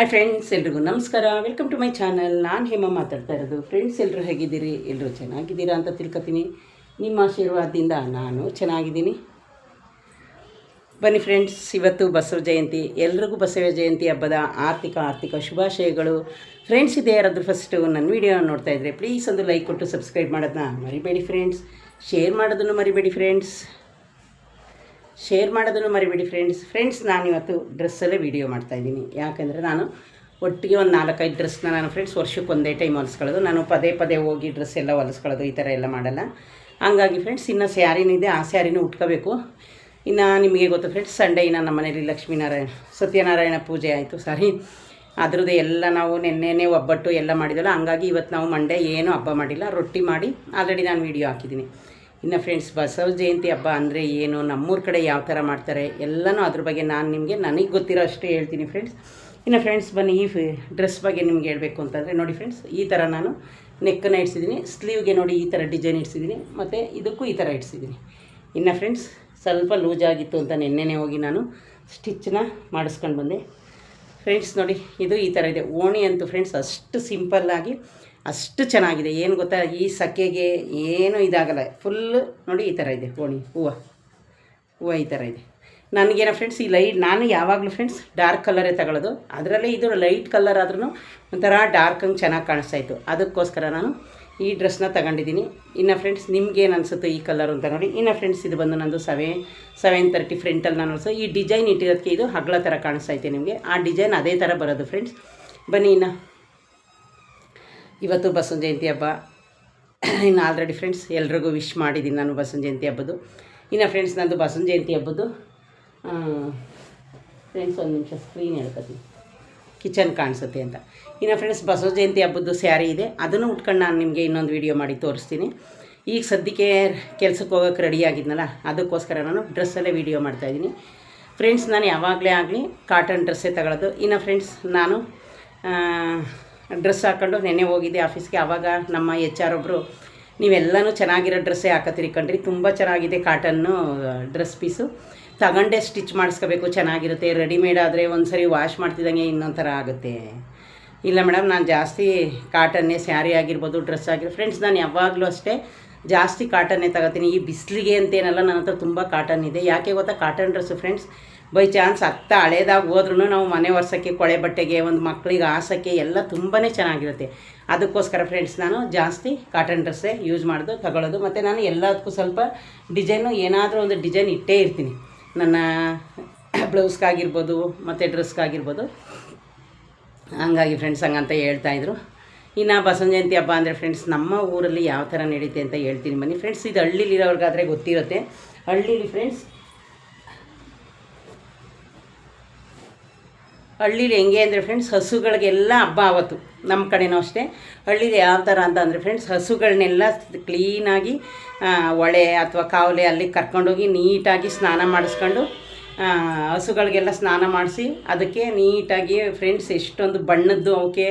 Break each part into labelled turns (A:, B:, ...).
A: Hi friends, ಎಲ್ರಿಗೂ ನಮಸ್ಕಾರ. Welcome to my channel. ನಾನು ಹೇಮ ಮಾತಾಡ್ತಾ ಇರೋದು. ಫ್ರೆಂಡ್ಸ್, ಎಲ್ಲರೂ ಹೇಗಿದ್ದೀರಿ? ಎಲ್ಲರೂ ಚೆನ್ನಾಗಿದ್ದೀರಾ ಅಂತ ತಿಳ್ಕೊತೀನಿ. ನಿಮ್ಮ ಆಶೀರ್ವಾದದಿಂದ ನಾನು ಚೆನ್ನಾಗಿದ್ದೀನಿ. ಬನ್ನಿ ಫ್ರೆಂಡ್ಸ್, ಇವತ್ತು ಬಸವ ಜಯಂತಿ. ಎಲ್ರಿಗೂ ಬಸವ ಜಯಂತಿ ಹಬ್ಬದ ಆರ್ಥಿಕ ಶುಭಾಶಯಗಳು. ಫ್ರೆಂಡ್ಸ್, ಇದೇ ಯಾರಾದರೂ ಫಸ್ಟು ನನ್ನ ವೀಡಿಯೋ ನೋಡ್ತಾ ಇದ್ದರೆ ಪ್ಲೀಸ್ ಒಂದು ಲೈಕ್ ಕೊಟ್ಟು ಸಬ್ಸ್ಕ್ರೈಬ್ ಮಾಡೋದನ್ನ ಮರಿಬೇಡಿ ಫ್ರೆಂಡ್ಸ್. ಶೇರ್ ಮಾಡೋದನ್ನು ಮರಿಬೇಡಿ ಫ್ರೆಂಡ್ಸ್. ನಾನಿವತ್ತು ಡ್ರೆಸ್ಸಲ್ಲೇ ವೀಡಿಯೋ ಮಾಡ್ತಾಯಿದ್ದೀನಿ. ಯಾಕೆಂದರೆ ನಾನು ಒಟ್ಟಿಗೆ ಒಂದು 4-5 ಡ್ರೆಸ್ನ ನಾನು ಫ್ರೆಂಡ್ಸ್ ವರ್ಷಕ್ಕೆ ಒಂದೇ ಟೈಮ್ ಹೊಲಿಸ್ಕೊಳ್ಳೋದು. ನಾನು ಪದೇ ಹೋಗಿ ಡ್ರೆಸ್ ಎಲ್ಲ ಹೊಲಿಸ್ಕೊಳ್ಳೋದು ಈ ಥರ ಎಲ್ಲ ಮಾಡಲ್ಲ. ಹಂಗಾಗಿ ಫ್ರೆಂಡ್ಸ್, ಇನ್ನು ಸ್ಯಾರಿನಿದೆ, ಆ ಸ್ಯಾರಿನೂ ಉಟ್ಕೋಬೇಕು. ಇನ್ನು ನಿಮಗೆ ಗೊತ್ತು ಫ್ರೆಂಡ್ಸ್, ಸಂಡೇ ಇನ್ನು ನಮ್ಮ ಮನೇಲಿ ಸತ್ಯನಾರಾಯಣ ಪೂಜೆ ಆಯಿತು. ಅದ್ರದ್ದು ಎಲ್ಲ ನಾವು ನೆನ್ನೆನೇ ಒಬ್ಬಟ್ಟು ಎಲ್ಲ ಮಾಡಿದ್ವಲ್ಲ. ಹಂಗಾಗಿ ಇವತ್ತು ನಾವು ಮಂಡೇ ಏನೂ ಹಬ್ಬ ಮಾಡಿಲ್ಲ, ರೊಟ್ಟಿ ಮಾಡಿ ಆಲ್ರೆಡಿ ನಾನು ವೀಡಿಯೋ ಹಾಕಿದ್ದೀನಿ. ಇನ್ನು ಫ್ರೆಂಡ್ಸ್, ಬಸವ ಜಯಂತಿ ಹಬ್ಬ ಅಂದರೆ ಏನು, ನಮ್ಮೂರ ಕಡೆ ಯಾವ ಥರ ಮಾಡ್ತಾರೆ ಎಲ್ಲನೂ ಅದ್ರ ಬಗ್ಗೆ ನನಗೆ ಗೊತ್ತಿರೋ ಅಷ್ಟೇ ಹೇಳ್ತೀನಿ ಫ್ರೆಂಡ್ಸ್. ಇನ್ನು ಫ್ರೆಂಡ್ಸ್, ಬನ್ನಿ ಈ ಡ್ರೆಸ್ ಬಗ್ಗೆ ನಿಮ್ಗೆ ಹೇಳಬೇಕು ಅಂತಂದರೆ ನೋಡಿ ಫ್ರೆಂಡ್ಸ್, ಈ ಥರ ನಾನು ನೆಕ್ಕನ್ನು ಇಡ್ಸಿದ್ದೀನಿ. ಸ್ಲೀವ್ಗೆ ನೋಡಿ ಈ ಥರ ಡಿಸೈನ್ ಇಡ್ಸಿದ್ದೀನಿ, ಮತ್ತು ಇದಕ್ಕೂ ಈ ಥರ ಇಡ್ಸಿದ್ದೀನಿ. ಇನ್ನು ಫ್ರೆಂಡ್ಸ್, ಸ್ವಲ್ಪ ಲೂಸ್ ಆಗಿತ್ತು ಅಂತ ನೆನ್ನೆನೇ ಹೋಗಿ ನಾನು ಸ್ಟಿಚ್ಚನ್ನ ಮಾಡಿಸ್ಕೊಂಡು ಬಂದೆ. ಫ್ರೆಂಡ್ಸ್ ನೋಡಿ, ಇದು ಈ ಥರ ಇದೆ. ಓಣಿ ಅಂತೂ ಫ್ರೆಂಡ್ಸ್ ಅಷ್ಟು ಸಿಂಪಲ್ಲಾಗಿ ಅಷ್ಟು ಚೆನ್ನಾಗಿದೆ. ಏನು ಗೊತ್ತಾ, ಈ ಸೆಕೆಗೆ ಏನೂ ಇದಾಗಲ್ಲ. ಫುಲ್ಲು ನೋಡಿ ಈ ಥರ ಇದೆ ಓಣಿ. ಹೂವು ಈ ಥರ ಇದೆ. ನನಗೇನೋ ಫ್ರೆಂಡ್ಸ್, ಈ ನಾನು ಯಾವಾಗಲೂ ಫ್ರೆಂಡ್ಸ್ ಡಾರ್ಕ್ ಕಲರೇ ತಗೊಳ್ಳೋದು. ಅದರಲ್ಲೇ ಇದು ಲೈಟ್ ಕಲರ್ ಆದ್ರೂ ಒಂಥರ ಡಾರ್ಕಂಗೆ ಚೆನ್ನಾಗಿ ಕಾಣಿಸ್ತಾಯಿತ್ತು. ಅದಕ್ಕೋಸ್ಕರ ನಾನು ಈ ಡ್ರೆಸ್ನ ತಗೊಂಡಿದ್ದೀನಿ. ಇನ್ನು ಫ್ರೆಂಡ್ಸ್, ನಿಮ್ಗೇನು ಅನಿಸುತ್ತೋ ಈ ಕಲರ್ ಅಂತ ನೋಡಿ. ಇನ್ನು ಫ್ರೆಂಡ್ಸ್, ಇದು ಬಂದು ನಂದು 730 ಫ್ರಂಟಲ್ಲಿ ನಾನು ಈ ಡಿಸೈನ್ ಇಟ್ಟಿರೋದಕ್ಕೆ ಇದು ಹಗ್ಲ ಥರ ಕಾಣಿಸ್ತೈತೆ ನಿಮಗೆ. ಆ ಡಿಸೈನ್ ಅದೇ ಥರ ಬರೋದು ಫ್ರೆಂಡ್ಸ್. ಬನ್ನಿ, ಇವತ್ತು ಬಸವ ಜಯಂತಿ ಹಬ್ಬ. ಇನ್ನು ಆಲ್ರೆಡಿ ಫ್ರೆಂಡ್ಸ್ ಎಲ್ರಿಗೂ ವಿಶ್ ಮಾಡಿದ್ದೀನಿ ನಾನು ಬಸವ ಜಯಂತಿ ಹಬ್ಬದ್ದು. ಇನ್ನು ಫ್ರೆಂಡ್ಸ್, ನಂದು ಬಸವ ಜಯಂತಿ ಹಬ್ಬದ್ದು ಫ್ರೆಂಡ್ಸ್ ಒಂದು ನಿಮಿಷ ಸ್ಕ್ರೀನ್ ಹೇಳ್ಕೊತೀನಿ, ಕಿಚನ್ ಕಾಣಿಸುತ್ತೆ ಅಂತ. ಇನ್ನು ಫ್ರೆಂಡ್ಸ್, ಬಸವ ಜಯಂತಿ ಹಬ್ಬದ್ದು ಸ್ಯಾರಿ ಇದೆ, ಅದನ್ನು ಉಟ್ಕೊಂಡು ನಾನು ನಿಮಗೆ ಇನ್ನೊಂದು ವೀಡಿಯೋ ಮಾಡಿ ತೋರಿಸ್ತೀನಿ. ಈಗ ಸದ್ಯಕ್ಕೆ ಕೆಲಸಕ್ಕೆ ಹೋಗೋಕ್ಕೆ ರೆಡಿ ಆಗಿದ್ನಲ್ಲ, ಅದಕ್ಕೋಸ್ಕರ ನಾನು ಡ್ರೆಸ್ಸಲ್ಲೇ ವೀಡಿಯೋ ಮಾಡ್ತಾಯಿದ್ದೀನಿ ಫ್ರೆಂಡ್ಸ್. ನಾನು ಯಾವಾಗಲೇ ಆಗಲಿ ಕಾಟನ್ ಡ್ರೆಸ್ಸೇ ತಗೊಳ್ಳೋದು. ಇನ್ನು ಫ್ರೆಂಡ್ಸ್, ನಾನು ಡ್ರೆಸ್ ಹಾಕ್ಕೊಂಡು ನೆನ್ನೆ ಹೋಗಿದ್ದೆ ಆಫೀಸ್ಗೆ. ಆವಾಗ ನಮ್ಮ HR ಒಬ್ಬರು, ನೀವೆಲ್ಲನೂ ಚೆನ್ನಾಗಿರೋ ಡ್ರೆಸ್ಸೇ ಹಾಕತ್ತೀರಿ ಕಣ್ರಿ, ತುಂಬ ಚೆನ್ನಾಗಿದೆ ಕಾಟನ್ನು ಡ್ರೆಸ್ ಪೀಸು, ತಗೊಂಡೇ ಸ್ಟಿಚ್ ಮಾಡಿಸ್ಕೋಬೇಕು, ಚೆನ್ನಾಗಿರುತ್ತೆ. ರೆಡಿಮೇಡ್ ಆದರೆ ಒಂದು ಸರಿ ವಾಶ್ ಮಾಡ್ತಿದ್ದಂಗೆ ಇನ್ನೊಂದು ಥರ ಆಗುತ್ತೆ. ಇಲ್ಲ ಮೇಡಮ್, ನಾನು ಜಾಸ್ತಿ ಕಾಟನ್ನೇ, ಸ್ಯಾರಿ ಆಗಿರ್ಬೋದು, ಡ್ರೆಸ್ ಆಗಿರ್ಬೋದು ಫ್ರೆಂಡ್ಸ್, ನಾನು ಯಾವಾಗಲೂ ಅಷ್ಟೇ ಜಾಸ್ತಿ ಕಾಟನ್ನೇ ತಗೋತೀನಿ. ಈ ಬಿಸಿಲಿಗೆ ಅಂತೇನಲ್ಲ, ನನ್ನ ಹತ್ರ ತುಂಬ ಕಾಟನ್ ಇದೆ. ಯಾಕೆ ಗೊತ್ತಾ, cotton dress friends by chance ಹಳೇದಾಗಿ ಹೋದ್ರೂ ನಾವು ಮನೆ ಒರೆಸೋಕ್ಕೆ, ಕೊಳೆ ಬಟ್ಟೆಗೆ, ಒಂದು ಮಕ್ಕಳಿಗೆ ಹಾಸೋಕ್ಕೆ ಎಲ್ಲ ತುಂಬಾ ಚೆನ್ನಾಗಿರುತ್ತೆ. ಅದಕ್ಕೋಸ್ಕರ ಫ್ರೆಂಡ್ಸ್ ನಾನು ಜಾಸ್ತಿ ಕಾಟನ್ ಡ್ರೆಸ್ಸೇ ಯೂಸ್ ತಗೊಳ್ಳೋದು. ಮತ್ತು ನಾನು ಎಲ್ಲದಕ್ಕೂ ಸ್ವಲ್ಪ ಡಿಸೈನು, ಏನಾದರೂ ಒಂದು ಡಿಸೈನ್ ಇಟ್ಟೇ ಇರ್ತೀನಿ, ನನ್ನ ಬ್ಲೌಸ್ಗಾಗಿರ್ಬೋದು ಮತ್ತು ಡ್ರೆಸ್ಗಾಗಿರ್ಬೋದು. ಹಂಗಾಗಿ ಫ್ರೆಂಡ್ಸ್ ಹಂಗಂತ ಹೇಳ್ತಾಯಿದ್ರು. ಇನ್ನು ಬಸವ ಜಯಂತಿ ಹಬ್ಬ ಅಂದರೆ ಫ್ರೆಂಡ್ಸ್, ನಮ್ಮ ಊರಲ್ಲಿ ಯಾವ ಥರ ನಡೀತೆ ಅಂತ ಹೇಳ್ತೀನಿ ಬನ್ನಿ ಫ್ರೆಂಡ್ಸ್. ಇದು ಹಳ್ಳಿಲಿರೋರ್ಗಾದರೆ ಗೊತ್ತಿರುತ್ತೆ. ಹಳ್ಳೀಲಿ ಹೆಂಗೆ ಅಂದರೆ ಫ್ರೆಂಡ್ಸ್, ಹಸುಗಳಿಗೆಲ್ಲ ಹಬ್ಬ ಆವತ್ತು. ನಮ್ಮ ಕಡೆನೂ ಅಷ್ಟೇ. ಹಳ್ಳೀಲಿ ಯಾವ ಥರ ಅಂತ ಅಂದರೆ ಫ್ರೆಂಡ್ಸ್, ಹಸುಗಳನ್ನೆಲ್ಲ ಕ್ಲೀನಾಗಿ ಹೊಳೆ ಅಥವಾ ಕಾವಲೆ ಅಲ್ಲಿ ಕರ್ಕೊಂಡೋಗಿ ನೀಟಾಗಿ ಸ್ನಾನ ಮಾಡಿಸ್ಕೊಂಡು, ಹಸುಗಳಿಗೆಲ್ಲ ಸ್ನಾನ ಮಾಡಿಸಿ ಅದಕ್ಕೆ ನೀಟಾಗಿ ಫ್ರೆಂಡ್ಸ್ ಎಷ್ಟೊಂದು ಬಣ್ಣದ್ದು, ಅವಕ್ಕೆ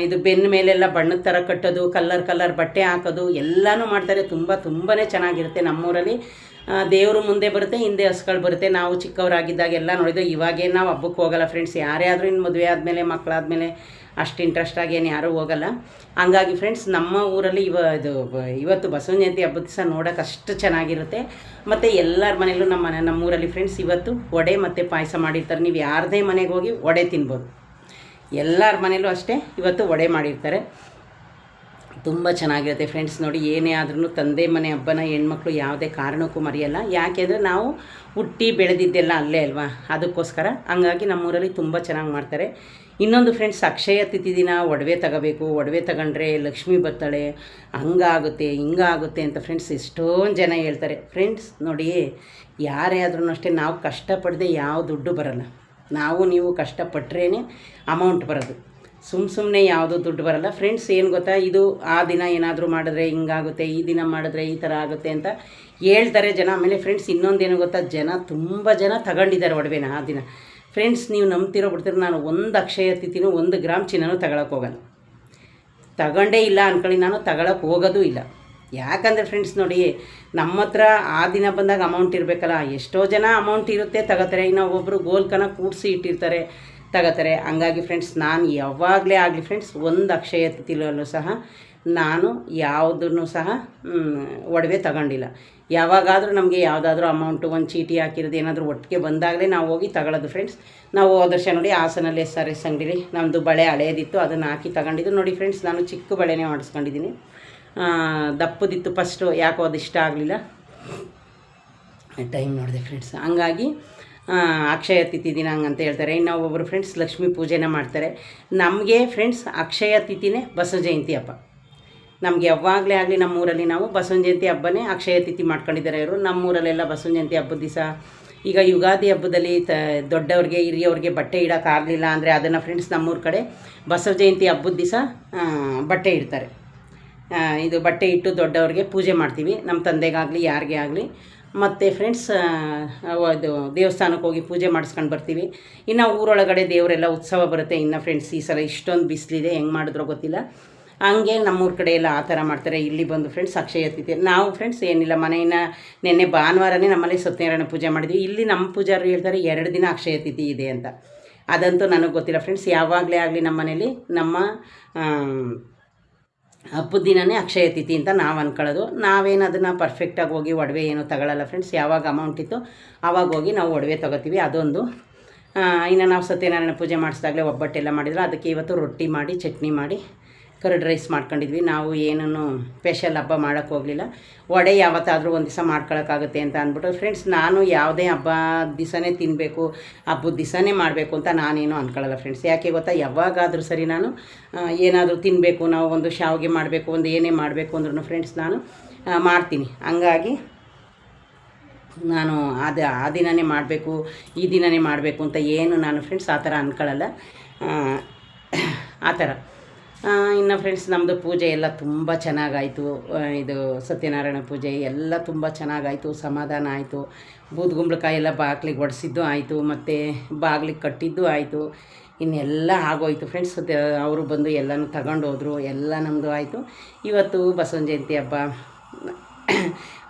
A: ಇದು ಬೆನ್ನ ಮೇಲೆಲ್ಲ ಬಣ್ಣದ ಥರ ಕಟ್ಟೋದು, ಕಲರ್ ಬಟ್ಟೆ ಹಾಕೋದು ಎಲ್ಲನೂ ಮಾಡ್ತಾರೆ. ತುಂಬಾ ಚೆನ್ನಾಗಿರುತ್ತೆ. ನಮ್ಮೂರಲ್ಲಿ ದೇವರು ಮುಂದೆ ಬರುತ್ತೆ, ಹಿಂದೆ ಹಸುಗಳು ಬರುತ್ತೆ. ನಾವು ಚಿಕ್ಕವರಾಗಿದ್ದಾಗೆಲ್ಲ ನೋಡಿದ್ದು. ಇವಾಗೇನು ನಾವು ಹಬ್ಬಕ್ಕೆ ಹೋಗಲ್ಲ ಫ್ರೆಂಡ್ಸ್. ಯಾರೇ ಆದರೂ ಇನ್ನು ಮದುವೆ ಆದಮೇಲೆ, ಮಕ್ಕಳಾದಮೇಲೆ ಅಷ್ಟು ಇಂಟ್ರೆಸ್ಟಾಗಿ ಏನು ಯಾರೂ ಹೋಗಲ್ಲ. ಹಂಗಾಗಿ ಫ್ರೆಂಡ್ಸ್, ನಮ್ಮ ಊರಲ್ಲಿ ಇವತ್ತು ಬಸವ ಜಯಂತಿ ಹಬ್ಬದ ದಿವಸ ನೋಡೋಕೆ ಅಷ್ಟು ಚೆನ್ನಾಗಿರುತ್ತೆ. ಮತ್ತು ಎಲ್ಲರ ಮನೇಲೂ ನಮ್ಮೂರಲ್ಲಿ ಫ್ರೆಂಡ್ಸ್ ಇವತ್ತು ವಡೆ ಮತ್ತು ಪಾಯಸ ಮಾಡಿರ್ತಾರೆ. ನೀವು ಯಾರದೇ ಮನೆಗೆ ಹೋಗಿ ವಡೆ ತಿನ್ಬೋದು. ಎಲ್ಲರ ಮನೇಲೂ ಅಷ್ಟೇ ಇವತ್ತು ವಡೆ ಮಾಡಿರ್ತಾರೆ. ತುಂಬ ಚೆನ್ನಾಗಿರುತ್ತೆ ಫ್ರೆಂಡ್ಸ್. ನೋಡಿ, ಏನೇ ಆದ್ರೂ ತಂದೆ ಮನೆ ಹಬ್ಬನ ಹೆಣ್ಮಕ್ಳು ಯಾವುದೇ ಕಾರಣಕ್ಕೂ ಮರೆಯಲ್ಲ. ಯಾಕೆಂದರೆ ನಾವು ಹುಟ್ಟಿ ಬೆಳೆದಿದ್ದೆಲ್ಲ ಅಲ್ಲೇ ಅಲ್ವಾ, ಅದಕ್ಕೋಸ್ಕರ. ಹಂಗಾಗಿ ನಮ್ಮೂರಲ್ಲಿ ತುಂಬ ಚೆನ್ನಾಗಿ ಮಾಡ್ತಾರೆ. ಇನ್ನೊಂದು ಫ್ರೆಂಡ್ಸ್, ಅಕ್ಷಯ ತಿಥಿ ದಿನ ಒಡವೆ ತಗೋಬೇಕು, ಒಡವೆ ತಗೊಂಡ್ರೆ ಲಕ್ಷ್ಮಿ ಬರ್ತಾಳೆ, ಹಂಗಾಗುತ್ತೆ ಹಿಂಗಾಗುತ್ತೆ ಅಂತ ಫ್ರೆಂಡ್ಸ್ ಎಷ್ಟೊಂದು ಜನ ಹೇಳ್ತಾರೆ. ಫ್ರೆಂಡ್ಸ್ ನೋಡಿ, ಯಾರೇ ಆದ್ರೂ ಅಷ್ಟೇ, ನಾವು ಕಷ್ಟಪಡದೆ ಯಾವ ದುಡ್ಡು ಬರೋಲ್ಲ. ನೀವು ಕಷ್ಟಪಟ್ಟರೇ ಅಮೌಂಟ್ ಬರೋದು. ಸುಮ್ಮನೆ ಯಾವುದೋ ದುಡ್ಡು ಬರೋಲ್ಲ ಫ್ರೆಂಡ್ಸ್. ಏನು ಗೊತ್ತಾ, ಇದು ಆ ದಿನ ಏನಾದರೂ ಮಾಡಿದ್ರೆ ಹಿಂಗಾಗುತ್ತೆ, ಈ ದಿನ ಮಾಡಿದ್ರೆ ಈ ಥರ ಆಗುತ್ತೆ ಅಂತ ಹೇಳ್ತಾರೆ ಜನ. ಆಮೇಲೆ ಫ್ರೆಂಡ್ಸ್, ಇನ್ನೊಂದೇನು ಗೊತ್ತಾ, ತುಂಬ ಜನ ತಗೊಂಡಿದ್ದಾರೆ ಒಡವೆನ ಆ ದಿನ. ಫ್ರೆಂಡ್ಸ್, ನೀವು ನಂಬ್ತಿರೋ ಬಿಡ್ತೀರೋ, ನಾನು ಒಂದು ಅಕ್ಷಯ ತಿಥಿನೂ 1 ಗ್ರಾಮ್ ಚಿನ್ನನೂ ತಗೊಳಕ್ಕೆ ಹೋಗಲ್ಲ. ತಗೊಂಡೇ ಇಲ್ಲ ಅಂದ್ಕೊಳ್ಳಿ, ನಾನು ತಗೊಳಕ್ಕೆ ಹೋಗೋದೂ ಇಲ್ಲ. ಯಾಕಂದರೆ ಫ್ರೆಂಡ್ಸ್ ನೋಡಿ, ನಮ್ಮ ಹತ್ರ ಆ ದಿನ ಬಂದಾಗ ಅಮೌಂಟ್ ಇರಬೇಕಲ್ಲ. ಎಷ್ಟೋ ಜನ ಅಮೌಂಟ್ ಇರುತ್ತೆ ತಗೋತಾರೆ, ಇನ್ನು ಒಬ್ಬರು ಗೋಲ್ಕನ ಕೂಡಿಸಿ ಇಟ್ಟಿರ್ತಾರೆ, ತಗೋತಾರೆ. ಹಂಗಾಗಿ ಫ್ರೆಂಡ್ಸ್ ನಾನು ಯಾವಾಗಲೇ ಆಗಲಿ ಫ್ರೆಂಡ್ಸ್ ಒಂದು ಅಕ್ಷಯ ತಿಥಿಲಲ್ಲೂ ಸಹ ನಾನು ಯಾವುದನ್ನು ಸಹ ಒಡವೆ ತಗೊಂಡಿಲ್ಲ. ಯಾವಾಗಾದರೂ ನಮಗೆ ಯಾವುದಾದ್ರೂ ಅಮೌಂಟು ಒಂದು ಚೀಟಿ ಹಾಕಿರೋದು ಏನಾದರೂ ಒಟ್ಟಿಗೆ ಬಂದಾಗಲೇ ನಾವು ಹೋಗಿ ತಗೊಳ್ಳೋದು ಫ್ರೆಂಡ್ಸ್. ನಾವು ಹೋದ ವರ್ಷ ನೋಡಿ ಹಾಸನಲ್ಲಿ SRS ಅಂಗಡಿಲಿ ನಮ್ಮದು ಬಳೆ ಹಳೇದಿತ್ತು, ಅದನ್ನು ಹಾಕಿ ತಗೊಂಡಿದ್ದು ನೋಡಿ ಫ್ರೆಂಡ್ಸ್. ನಾನು ಚಿಕ್ಕ ಬಳೆನೇ ಮಾಡಿಸ್ಕೊಂಡಿದ್ದೀನಿ, ದಪ್ಪದಿತ್ತು ಫಸ್ಟು, ಯಾಕೋ ಅದು ಇಷ್ಟ ಆಗಲಿಲ್ಲ, ಟೈಮ್ ನೋಡಿದೆ ಫ್ರೆಂಡ್ಸ್. ಹಂಗಾಗಿ ಅಕ್ಷಯ ತಿಥಿ ದಿನ ಹಂಗಂತ ಹೇಳ್ತಾರೆ. ಇನ್ನು ಒಬ್ಬೊಬ್ಬರು ಫ್ರೆಂಡ್ಸ್ ಲಕ್ಷ್ಮೀ ಪೂಜೆನ ಮಾಡ್ತಾರೆ. ನಮಗೆ ಫ್ರೆಂಡ್ಸ್ ಅಕ್ಷಯ ತಿಥಿನೇ ಬಸವ ಜಯಂತಿ ಹಬ್ಬ. ನಮಗೆ ಯಾವಾಗಲೇ ಆಗಲಿ ನಮ್ಮೂರಲ್ಲಿ ನಾವು ಬಸವನ ಜಯಂತಿ ಹಬ್ಬನೇ ಅಕ್ಷಯ ತಿಥಿ ಮಾಡ್ಕೊಂಡಿದ್ದಾರೆ ಇವರು. ನಮ್ಮೂರಲ್ಲೆಲ್ಲ ಬಸವನ ಜಯಂತಿ ಹಬ್ಬದ ದಿವಸ ಈಗ ಯುಗಾದಿ ಹಬ್ಬದಲ್ಲಿ ದೊಡ್ಡವ್ರಿಗೆ ಹಿರಿಯವ್ರಿಗೆ ಬಟ್ಟೆ ಇಡೋಕ್ಕಾಗಲಿಲ್ಲ ಅಂದರೆ ಅದನ್ನು ಫ್ರೆಂಡ್ಸ್ ನಮ್ಮೂರ ಕಡೆ ಬಸವ ಜಯಂತಿ ಹಬ್ಬದ ದಿವಸ ಬಟ್ಟೆ ಇಡ್ತಾರೆ. ಇದು ಬಟ್ಟೆ ಇಟ್ಟು ದೊಡ್ಡವ್ರಿಗೆ ಪೂಜೆ ಮಾಡ್ತೀವಿ, ನಮ್ಮ ತಂದೆಗಾಗಲಿ ಯಾರಿಗೇ ಆಗಲಿ. ಮತ್ತು ಫ್ರೆಂಡ್ಸ್ ಅದು ದೇವಸ್ಥಾನಕ್ಕೆ ಹೋಗಿ ಪೂಜೆ ಮಾಡಿಸ್ಕೊಂಡು ಬರ್ತೀವಿ. ಇನ್ನು ಊರೊಳಗಡೆ ದೇವರೆಲ್ಲ ಉತ್ಸವ ಬರುತ್ತೆ. ಇನ್ನು ಫ್ರೆಂಡ್ಸ್ ಈ ಸಲ ಇಷ್ಟೊಂದು ಬಿಸಿಲಿದೆ, ಹೆಂಗೆ ಮಾಡಿದ್ರೋ ಗೊತ್ತಿಲ್ಲ. ಹಂಗೆ ನಮ್ಮೂರ ಕಡೆ ಎಲ್ಲ ಆ ಥರ ಮಾಡ್ತಾರೆ. ಇಲ್ಲಿ ಬಂದು ಫ್ರೆಂಡ್ಸ್ ಅಕ್ಷಯ ತಿಥಿ ನಾವು ಫ್ರೆಂಡ್ಸ್ ಏನಿಲ್ಲ, ಮನೆಯನ್ನು ನಿನ್ನೆ ಭಾನುವಾರನೇ ನಮ್ಮಲ್ಲಿ ಸತ್ಯನಾರಾಯಣ ಪೂಜೆ ಮಾಡಿದ್ವಿ. ಇಲ್ಲಿ ನಮ್ಮ ಪೂಜಾರು ಹೇಳ್ತಾರೆ 2 ದಿನ ಅಕ್ಷಯ ತಿಥಿ ಇದೆ ಅಂತ. ಅದಂತೂ ನನಗೆ ಗೊತ್ತಿಲ್ಲ ಫ್ರೆಂಡ್ಸ್. ಯಾವಾಗಲೇ ಆಗಲಿ ನಮ್ಮ ಮನೇಲಿ ನಮ್ಮ ಹಬ್ಬದ ದಿನವೇ ಅಕ್ಷಯ ತಿಥಿ ಅಂತ ನಾವು ಅಂದ್ಕೊಳ್ಳೋದು. ನಾವೇನು ಅದನ್ನು ಪರ್ಫೆಕ್ಟಾಗಿ ಹೋಗಿ ಒಡವೆ ಏನು ತಗೊಳ್ಳಲ್ಲ ಫ್ರೆಂಡ್ಸ್. ಯಾವಾಗ ಅಮೌಂಟ್ ಇತ್ತು ಆವಾಗ ಹೋಗಿ ನಾವು ಒಡವೆ ತೊಗೋತೀವಿ, ಅದೊಂದು. ಇನ್ನು ನಾವು ಸತ್ಯನಾರಾಯಣ ಪೂಜೆ ಮಾಡಿಸಿದಾಗಲೇ ಒಬ್ಬಟ್ಟೆಲ್ಲ ಮಾಡಿದ್ರೆ ಅದಕ್ಕೆ ಇವತ್ತು ರೊಟ್ಟಿ ಮಾಡಿ ಚಟ್ನಿ ಮಾಡಿ ಕರ್ಡ್ ರೈಸ್ ಮಾಡ್ಕೊಂಡಿದ್ವಿ. ನಾವು ಏನೂ ಸ್ಪೆಷಲ್ ಹಬ್ಬ ಮಾಡೋಕ್ಕೆ ಹೋಗಲಿಲ್ಲ. ವಡೆ ಯಾವತ್ತಾದರೂ ಒಂದು ದಿವಸ ಮಾಡ್ಕೊಳಕ್ಕಾಗುತ್ತೆ ಅಂತ ಅಂದ್ಬಿಟ್ಟು ಫ್ರೆಂಡ್ಸ್, ನಾನು ಯಾವುದೇ ಹಬ್ಬ ದಿವಸನೇ ತಿನ್ನಬೇಕು, ಹಬ್ಬದ ದಿವಸನೇ ಮಾಡಬೇಕು ಅಂತ ನಾನೇನು ಅಂದ್ಕೊಳ್ಳಲ್ಲ ಫ್ರೆಂಡ್ಸ್. ಯಾಕೆ ಗೊತ್ತಾ, ಯಾವಾಗಾದರೂ ಸರಿ ನಾನು ಏನಾದರೂ ತಿನ್ನಬೇಕು, ನಾವು ಒಂದು ಶಾವಿಗೆ ಮಾಡಬೇಕು, ಒಂದು ಏನೇ ಮಾಡಬೇಕು ಅಂದ್ರೂ ಫ್ರೆಂಡ್ಸ್ ನಾನು ಮಾಡ್ತೀನಿ. ಹಂಗಾಗಿ ನಾನು ಆ ದಿನವೇ ಮಾಡಬೇಕು, ಈ ದಿನವೇ ಮಾಡಬೇಕು ಅಂತ ಏನು ನಾನು ಫ್ರೆಂಡ್ಸ್ ಆ ಥರ ಅಂದ್ಕೊಳ್ಳಲ್ಲ, ಆ ಥರ. ಇನ್ನು ಫ್ರೆಂಡ್ಸ್ ನಮ್ಮದು ಪೂಜೆ ಎಲ್ಲ ತುಂಬ ಚೆನ್ನಾಗಾಯಿತು. ಇದು ಸತ್ಯನಾರಾಯಣ ಪೂಜೆ ಎಲ್ಲ ತುಂಬ ಚೆನ್ನಾಗಾಯಿತು, ಸಮಾಧಾನ ಆಯಿತು. ಬೂದುಗುಂಬಳಕಾಯಿ ಎಲ್ಲ ಬಾಗಿಲಿಗೆ ಒಡಿಸಿದ್ದು ಆಯಿತು, ಮತ್ತು ಬಾಗಿಲಿಗೆ ಕಟ್ಟಿದ್ದು ಆಯಿತು. ಇನ್ನೆಲ್ಲ ಆಗೋಯ್ತು ಫ್ರೆಂಡ್ಸ್. ಅವರು ಬಂದು ಎಲ್ಲನೂ ತಗೊಂಡೋದ್ರು, ಎಲ್ಲ ನಮ್ಮದು ಆಯಿತು. ಇವತ್ತು ಬಸವನ ಜಯಂತಿ ಹಬ್ಬ.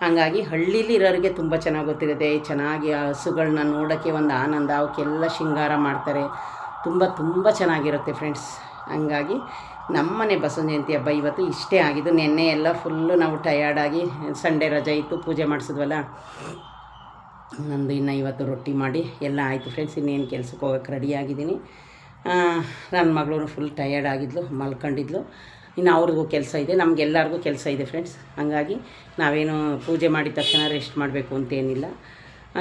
A: ಹಂಗಾಗಿ ಹಳ್ಳೀಲಿ ಇರೋರಿಗೆ ತುಂಬ ಚೆನ್ನಾಗಿ ಗೊತ್ತಿರುತ್ತೆ. ಚೆನ್ನಾಗಿ ಹಸುಗಳನ್ನ ನೋಡೋಕ್ಕೆ ಒಂದು ಆನಂದ, ಅವಕ್ಕೆಲ್ಲ ಶೃಂಗಾರ ಮಾಡ್ತಾರೆ, ತುಂಬ ಚೆನ್ನಾಗಿರುತ್ತೆ ಫ್ರೆಂಡ್ಸ್. ಹಂಗಾಗಿ ನಮ್ಮನೆ ಬಸವನ ಜಯಂತಿ ಹಬ್ಬ ಇವತ್ತು ಇಷ್ಟೇ ಆಗಿದ್ದು. ನೆನ್ನೆ ಎಲ್ಲ ಫುಲ್ಲು ನಾವು ಟಯರ್ಡಾಗಿ ಸಂಡೇ ರಜೆ ಇತ್ತು, ಪೂಜೆ ಮಾಡಿಸಿದ್ವಲ್ಲ, ನಂದು ಇನ್ನು ಇವತ್ತು ರೊಟ್ಟಿ ಮಾಡಿ ಎಲ್ಲ ಆಯಿತು ಫ್ರೆಂಡ್ಸ್. ಇನ್ನೇನು ಕೆಲ್ಸಕ್ಕೆ ಹೋಗೋಕ್ಕೆ ರೆಡಿಯಾಗಿದ್ದೀನಿ. ನನ್ನ ಮಗಳು ಫುಲ್ ಟಯರ್ಡ್ ಆಗಿದ್ಲು, ಮಲ್ಕೊಂಡಿದ್ಲು. ಇನ್ನು ಅವ್ರಿಗೂ ಕೆಲಸ ಇದೆ, ನಮಗೆಲ್ಲರಿಗೂ ಕೆಲಸ ಇದೆ ಫ್ರೆಂಡ್ಸ್. ಹಂಗಾಗಿ ನಾವೇನು ಪೂಜೆ ಮಾಡಿದ ತಕ್ಷಣ ರೆಸ್ಟ್ ಮಾಡಬೇಕು ಅಂತೇನಿಲ್ಲ.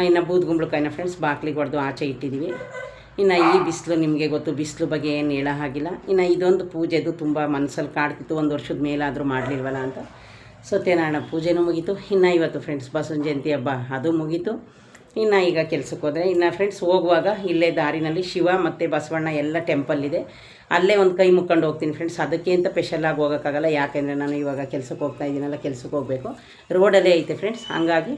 A: ಇನ್ನು ಬೂದುಗುಂಬಳಕಾಯಿನ ಫ್ರೆಂಡ್ಸ್ ಬಾಗಿಲಿಗೆ ಹೊಡೆದು ಆಚೆ ಇಟ್ಟಿದ್ದೀವಿ. ಇನ್ನು ಈ ಬಿಸಿಲು ನಿಮಗೆ ಗೊತ್ತು, ಬಿಸಿಲು ಬಗ್ಗೆ ಏನು ಹೇಳೋ ಹಾಗಿಲ್ಲ. ಇನ್ನು ಇದೊಂದು ಪೂಜೆದು ತುಂಬ ಮನಸ್ಸಲ್ಲಿ ಕಾಡ್ತಿತ್ತು, 1 ವರ್ಷದ ಮೇಲಾದರೂ ಮಾಡಲಿಲ್ವಲ್ಲ ಅಂತ. ಸತ್ಯನಾರಾಯಣ ಪೂಜೆನೂ ಮುಗೀತು. ಇನ್ನು ಇವತ್ತು ಫ್ರೆಂಡ್ಸ್ ಬಸವನ ಜಯಂತಿ ಹಬ್ಬ ಅದು ಮುಗೀತು. ಇನ್ನು ಈಗ ಕೆಲ್ಸಕ್ಕೆ ಹೋದರೆ, ಇನ್ನು ಫ್ರೆಂಡ್ಸ್ ಹೋಗುವಾಗ ಇಲ್ಲೇ ದಾರಿನಲ್ಲಿ ಶಿವ ಮತ್ತು ಬಸವಣ್ಣ ಎಲ್ಲ ಟೆಂಪಲ್ ಇದೆ, ಅಲ್ಲೇ ಒಂದು ಕೈ ಮುಕ್ಕೊಂಡು ಹೋಗ್ತೀನಿ ಫ್ರೆಂಡ್ಸ್. ಅದಕ್ಕೆ ಅಂತ ಸ್ಪೆಷಲಾಗಿ ಹೋಗೋಕ್ಕಾಗಲ್ಲ, ಯಾಕೆಂದರೆ ನಾನು ಇವಾಗ ಕೆಲ್ಸಕ್ಕೆ ಹೋಗ್ತಾ ಇದ್ದೀನಲ್ಲ, ಕೆಲ್ಸಕ್ಕೆ ಹೋಗಬೇಕು, ರೋಡಲ್ಲೇ ಐತೆ ಫ್ರೆಂಡ್ಸ್. ಹಂಗಾಗಿ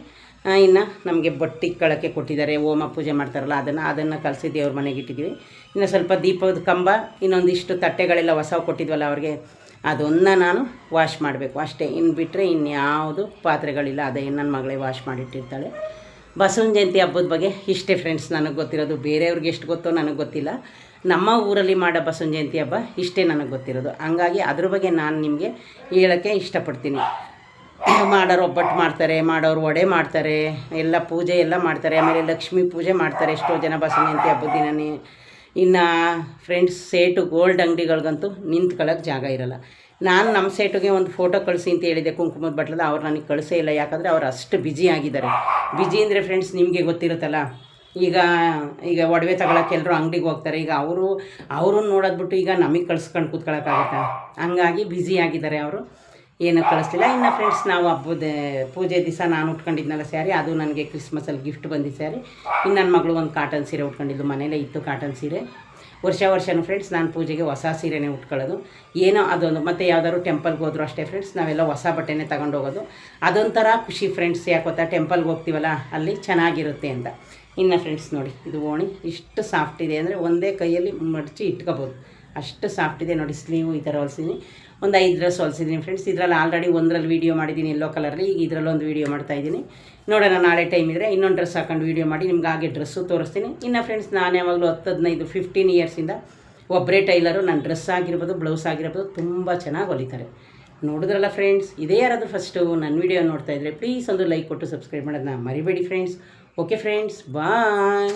A: ಇನ್ನು ನಮಗೆ ಬಟ್ಟೆ ಇಕ್ಕೊಳ್ಳೋಕ್ಕೆ ಕೊಟ್ಟಿದ್ದಾರೆ, ಹೋಮ ಪೂಜೆ ಮಾಡ್ತಾರಲ್ಲ ಅದನ್ನು ಕಲಸಿ ದೇವ್ರ ಮನೆಗೆ ಇಟ್ಟಿದ್ದೀವಿ. ಇನ್ನು ಸ್ವಲ್ಪ ದೀಪದ ಕಂಬ, ಇನ್ನೊಂದಿಷ್ಟು ತಟ್ಟೆಗಳೆಲ್ಲ ಹೊಸವು ಕೊಟ್ಟಿದ್ವಲ್ಲ ಅವ್ರಿಗೆ, ಅದನ್ನು ನಾನು ವಾಶ್ ಮಾಡಬೇಕು ಅಷ್ಟೇ. ಇನ್ನು ಬಿಟ್ಟರೆ ಇನ್ಯಾವುದು ಪಾತ್ರೆಗಳಿಲ್ಲ, ಅದೇ ನನ್ನ ಮಗಳೇ ವಾಶ್ ಮಾಡಿಟ್ಟಿರ್ತಾಳೆ. ಬಸವನ ಜಯಂತಿ ಹಬ್ಬದ ಬಗ್ಗೆ ಇಷ್ಟೇ ಫ್ರೆಂಡ್ಸ್ ನನಗೆ ಗೊತ್ತಿರೋದು. ಬೇರೆಯವ್ರಿಗೆ ಎಷ್ಟು ಗೊತ್ತೋ ನನಗೆ ಗೊತ್ತಿಲ್ಲ. ನಮ್ಮ ಊರಲ್ಲಿ ಮಾಡೋ ಬಸವನ ಜಯಂತಿ ಹಬ್ಬ ಇಷ್ಟೇ ನನಗೆ ಗೊತ್ತಿರೋದು. ಹಂಗಾಗಿ ಅದ್ರ ಬಗ್ಗೆ ನಾನು ನಿಮಗೆ ಹೇಳೋಕ್ಕೆ ಇಷ್ಟಪಡ್ತೀನಿ. ಮಾಡೋರು ಒಬ್ಬಟ್ಟು ಮಾಡ್ತಾರೆ, ಮಾಡೋರು ವಡೆ ಮಾಡ್ತಾರೆ, ಎಲ್ಲ ಪೂಜೆ ಎಲ್ಲ ಮಾಡ್ತಾರೆ. ಆಮೇಲೆ ಲಕ್ಷ್ಮೀ ಪೂಜೆ ಮಾಡ್ತಾರೆ ಎಷ್ಟೋ ಜನ ಬಸವನ ಜಯಂತಿ ಹಬ್ಬದ ದಿನವೇ. ಇನ್ನು ಫ್ರೆಂಡ್ಸ್ ಸೇಟು ಗೋಲ್ಡ್ ಅಂಗಡಿಗಳಿಗಂತೂ ನಿಂತ್ಕೊಳ್ಳೋಕೆ ಜಾಗ ಇರೋಲ್ಲ. ನಾನು ನಮ್ಮ ಸೇಟುಗೆ ಒಂದು ಫೋಟೋ ಕಳಿಸಿ ಅಂತ ಹೇಳಿದೆ ಕುಂಕುಮದ ಬಟ್ಲದ, ಅವ್ರು ನನಗೆ ಕಳಿಸೇ ಇಲ್ಲ. ಯಾಕಂದರೆ ಅವ್ರು ಅಷ್ಟು ಬ್ಯುಸಿ ಆಗಿದ್ದಾರೆ. ಬ್ಯುಸಿ ಅಂದರೆ ಫ್ರೆಂಡ್ಸ್ ನಿಮಗೆ ಗೊತ್ತಿರುತ್ತಲ್ಲ, ಈಗ ಒಡವೆ ತಗೊಳಕ್ಕೆ ಎಲ್ಲರೂ ಅಂಗಡಿಗೆ ಹೋಗ್ತಾರೆ. ಈಗ ಅವರು ನೋಡೋದು ಬಿಟ್ಟು ಈಗ ನಮಗೆ ಕಳ್ಸ್ಕೊಂಡು ಕೂತ್ಕೊಳ್ಳೋಕ್ಕಾಗತ್ತಾ? ಹಂಗಾಗಿ ಬ್ಯುಸಿ ಆಗಿದ್ದಾರೆ ಅವರು, ಏನೂ ಕಳಿಸ್ತಿಲ್ಲ. ಇನ್ನು ಫ್ರೆಂಡ್ಸ್ ನಾವು ಹಬ್ಬದ ಪೂಜೆ ದಿವಸ ನಾನು ಉಟ್ಕೊಂಡಿದ್ನಲ್ಲ ಸ್ಯಾರಿ, ಅದು ನನಗೆ ಕ್ರಿಸ್ಮಸಲ್ಲಿ ಗಿಫ್ಟ್ ಬಂದಿದ್ದು ಸ್ಯಾರಿ. ಇನ್ನು ನನ್ನ ಮಗಳು ಒಂದು ಕಾಟನ್ ಸೀರೆ ಉಟ್ಕೊಂಡಿದ್ದು, ಮನೇಲೇ ಇತ್ತು ಕಾಟನ್ ಸೀರೆ. ವರ್ಷನೂ ಫ್ರೆಂಡ್ಸ್ ನಾನು ಪೂಜೆಗೆ ಹೊಸ ಸೀರೆನೇ ಉಟ್ಕೊಳ್ಳೋದು. ಏನೋ ಅದೊಂದು, ಮತ್ತು ಯಾವ್ದಾದ್ರು ಟೆಂಪಲ್ಗೆ ಹೋದ್ರು ಅಷ್ಟೇ ಫ್ರೆಂಡ್ಸ್, ನಾವೆಲ್ಲ ಹೊಸ ಬಟ್ಟೆನೇ ತಗೊಂಡೋಗೋದು. ಅದೊಂಥರ ಖುಷಿ ಫ್ರೆಂಡ್ಸ್. ಯಾಕೆ ಗೊತ್ತಾ, ಟೆಂಪಲ್ಗೆ ಹೋಗ್ತೀವಲ್ಲ ಅಲ್ಲಿ ಚೆನ್ನಾಗಿರುತ್ತೆ ಅಂತ. ಇನ್ನು ಫ್ರೆಂಡ್ಸ್ ನೋಡಿ, ಇದು ಓಣಿ ಇಷ್ಟು ಸಾಫ್ಟ್ ಇದೆ ಅಂದರೆ ಒಂದೇ ಕೈಯಲ್ಲಿ ಮಡಚಿ ಇಟ್ಕೋಬೋದು, ಅಷ್ಟು ಸಾಫ್ಟ್ ಇದೆ ನೋಡಿ. ಸ್ಲೀವು ಈ ಥರ ಹೊಲ್ಸಿದ್ದೀನಿ. ಒಂದು 5 ಡ್ರೆಸ್ ಹೊಲ್ಸಿದ್ದೀನಿ ಫ್ರೆಂಡ್ಸ್. ಇದರಲ್ಲಿ ಆಲ್ರೆಡಿ ಒಂದರಲ್ಲಿ ವೀಡಿಯೋ ಮಾಡಿದ್ದೀನಿ ಯೆಲ್ಲೋ ಕಲರಲ್ಲಿ. ಈಗ ಇದರಲ್ಲೊಂದು ವೀಡಿಯೋ ಮಾಡ್ತಾಯಿದ್ದೀನಿ. ನೋಡೋಣ ನಾಳೆ ಟೈಮ್ ಇದ್ದರೆ ಇನ್ನೊಂದು ಡ್ರೆಸ್ ಹಾಕೊಂಡು ವೀಡಿಯೋ ಮಾಡಿ ನಿಮ್ಗೆ ಹಾಗೆ ಡ್ರೆಸ್ಸು ತೋರಿಸ್ತೀನಿ. ಇನ್ನು ಫ್ರೆಂಡ್ಸ್ ನಾನು ಯಾವಾಗಲೂ 10-15 ಇಯರ್ಸಿಂದ ಒಬ್ಬರೇ ಟೈಲರು. ನನ್ನ ಡ್ರೆಸ್ ಆಗಿರ್ಬೋದು, ಬ್ಲೌಸ್ ಆಗಿರ್ಬೋದು ತುಂಬ ಚೆನ್ನಾಗಿ ಹೊಲಿತಾರೆ. ನೋಡಿದ್ರಲ್ಲ ಫ್ರೆಂಡ್ಸ್, ಇದೇ ಯಾರಾದರೂ ಫಸ್ಟು ನನ್ನ ವೀಡಿಯೋ ನೋಡ್ತಾಯಿದ್ರೆ ಪ್ಲೀಸ್ ಒಂದು ಲೈಕ್ ಕೊಟ್ಟು ಸಬ್ಸ್ಕ್ರೈಬ್ ಮಾಡೋದನ್ನ ಮರಿಬೇಡಿ ಫ್ರೆಂಡ್ಸ್. ಓಕೆ ಫ್ರೆಂಡ್ಸ್, ಬಾಯ್.